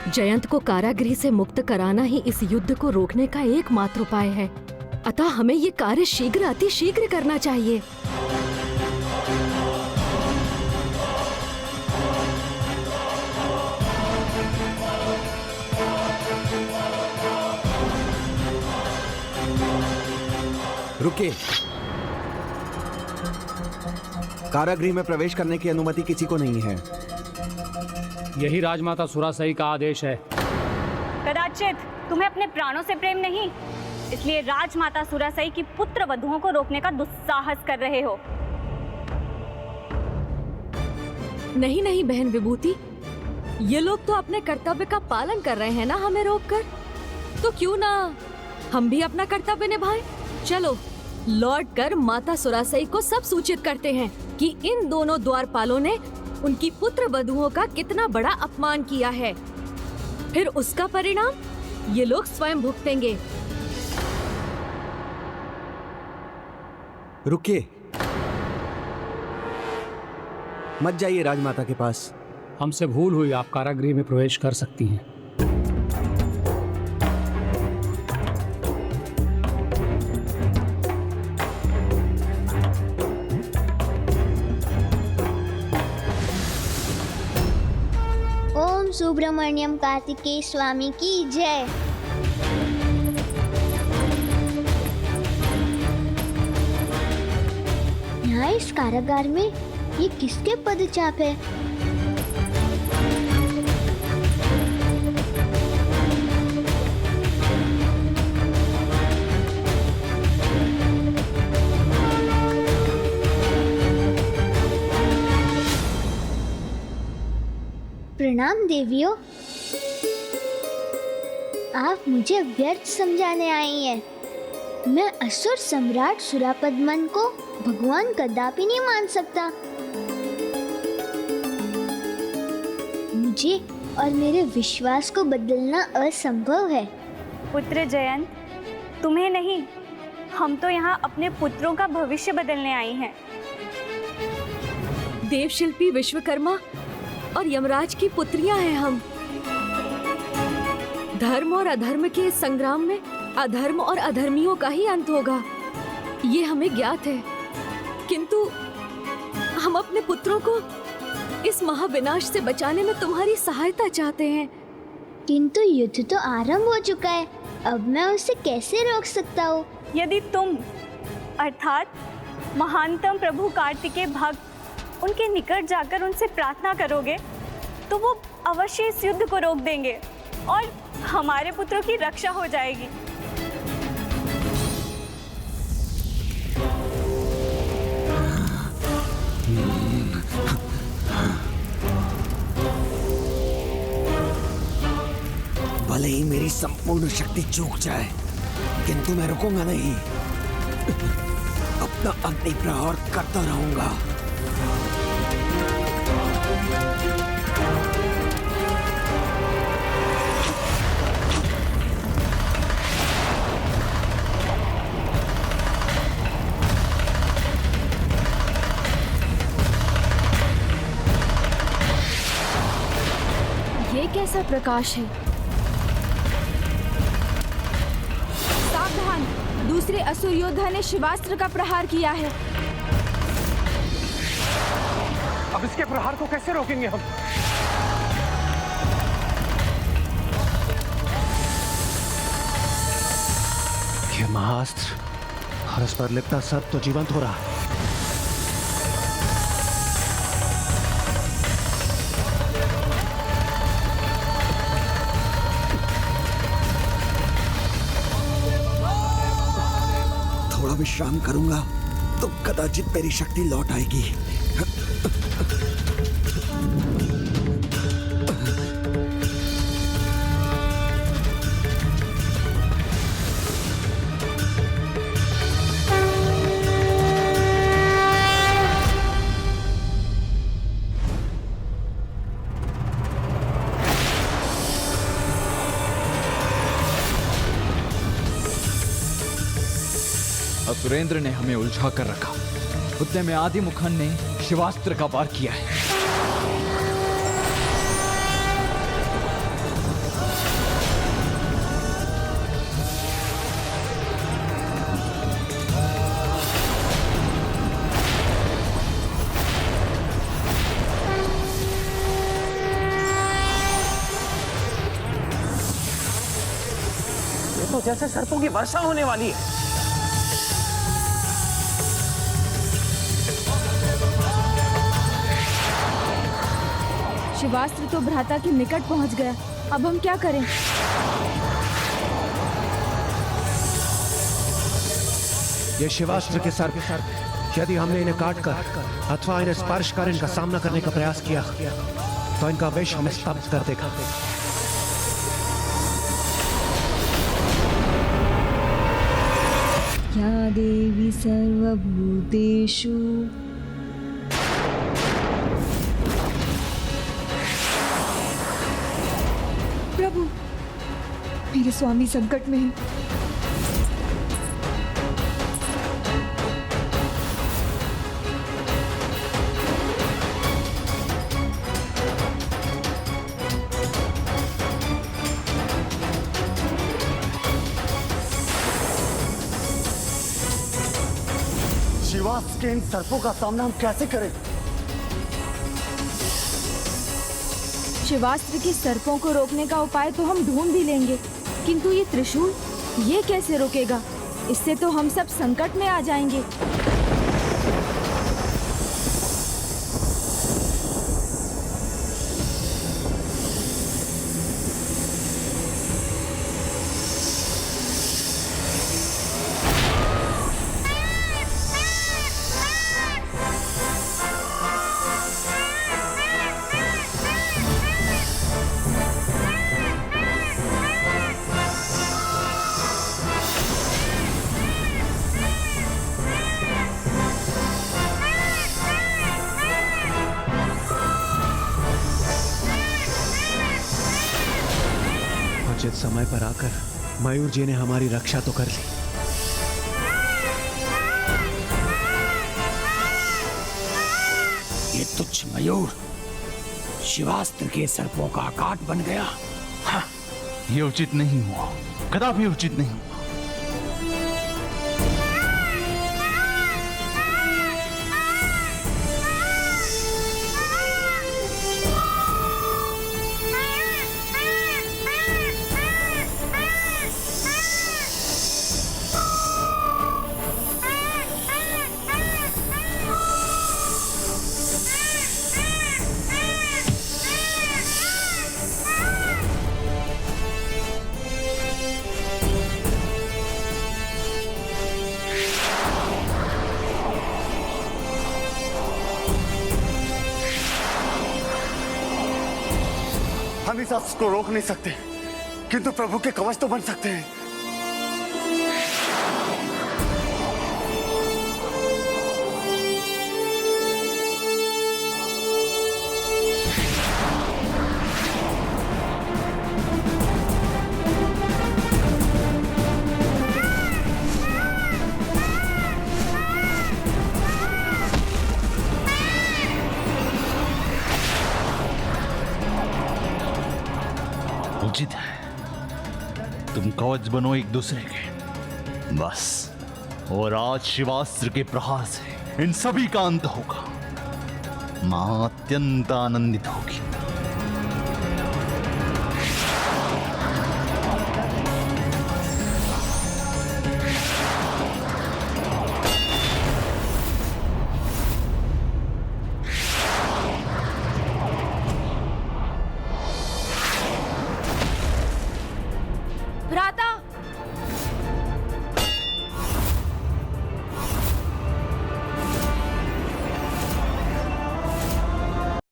जयंत को कारागृह से मुक्त कराना ही इस युद्ध को रोकने का एकमात्र उपाय है। अतः हमें ये कार्य शीघ्र अति शीघ्र करना चाहिए। रुकिए। कारागृह में प्रवेश करने की अनुमति किसी को नहीं है। यही राजमाता सुरासई का आदेश है। कदाचित तुम्हें अपने प्राणों से प्रेम नहीं, इसलिए राजमाता सुरासई की पुत्र वधुओं को रोकने का दुस्साहस कर रहे हो। नहीं नहीं बहन विभूति, ये लोग तो अपने कर्तव्य का पालन कर रहे हैं ना हमें रोककर, तो क्यों ना हम भी अपना कर्तव्य निभाएं। चलो लौट कर माता सुरासई को सब सूचित करते हैं कि इन दोनों द्वारपालों ने उनकी पुत्र वधुओं का कितना बड़ा अपमान किया है। फिर उसका परिणाम ये लोग स्वयं भुगतेंगे। रुकिए, मत जाइए राजमाता के पास। हमसे भूल हुई, आप कारागृह में प्रवेश कर सकती हैं। ओम सुब्रमण्यम कार्तिकेय स्वामी की जय। यहाँ इस कारागार में ये किसके पदचाप है? प्रणाम देवियों, आप मुझे व्यर्थ समझाने आई हैं। मैं असुर सम्राट सुरापद्मन को भगवान कदापि नहीं मान सकता। मुझे और मेरे विश्वास को बदलना असंभव है। पुत्र जयंत, तुम्हें नहीं, हम तो यहाँ अपने पुत्रों का भविष्य बदलने आई हैं। देवशिल्पी विश्वकर्मा और यमराज की पुत्रियां हैं हम। धर्म और अधर्म के इस संग्राम में अधर्म और अधर्मियों का ही अंत होगा, ये हमें ज्ञात है। किंतु हम अपने पुत्रों को इस महाविनाश से बचाने में तुम्हारी सहायता चाहते हैं। किंतु युद्ध तो आरंभ हो चुका है, अब मैं उसे कैसे रोक सकता हूँ? यदि तुम अर्थात महानतम प्रभु कार्तिकेय भक्त उनके निकट जाकर उनसे प्रार्थना करोगे तो वो अवश्य इस युद्ध को रोक देंगे और हमारे पुत्रों की रक्षा हो जाएगी। भले ही मेरी संपूर्ण शक्ति चूक जाए, किंतु मैं रुकूंगा नहीं। अपना अग्नि प्रहार करता रहूंगा। ये कैसा प्रकाश है? सावधान, दूसरे असुर योद्धा ने शिवास्त्र का प्रहार किया है। अब इसके प्रहार को कैसे रोकेंगे हम? ये महाअस्त्र और इस पर लिपटा सर्प तो जीवंत हो रहा है। थोड़ा विश्राम करूंगा तो कदाचित मेरी शक्ति लौट आएगी। असुरेंद्र ने हमें उलझा कर रखा। उतने में आदिमुखन ने शिवास्त्र का वार किया है। जैसे सर्पों की वर्षा होने वाली है। शिवास्त्र तो भ्राता के निकट पहुंच गया। अब हम क्या करें? ये शिवास्त्र के सर्प यदि हमने इन्हें काट कर अथवा इन्हें स्पर्श कर इनका सामना करने का प्रयास किया तो इनका विष हमें स्तब्ध कर देगा। या देवी सर्वभूतेषु प्रभु, मेरे स्वामी संकट में हैं। शिवास्त्र के इन सर्पों का सामना हम कैसे करें? शिवास्त्र के सर्पों को रोकने का उपाय तो हम ढूंढ भी लेंगे, किंतु ये त्रिशूल, ये कैसे रोकेगा? इससे तो हम सब संकट में आ जाएंगे। उचित समय पर आकर मयूर जी ने हमारी रक्षा तो कर ली। ये तुच्छ मयूर शिवास्त्र के सर्पों का आकाट बन गया। हाँ। ये उचित नहीं हुआ, कदापि उचित नहीं हुआ। हम इस अस्त्र को रोक नहीं सकते, किंतु प्रभु के कवच तो बन सकते हैं। उचित है, तुम कवच बनो एक दूसरे के, बस। और आज शिवास्त्र के प्रहार से इन सभी का अंत होगा। मां अत्यंत आनंदित होगी। भ्राता,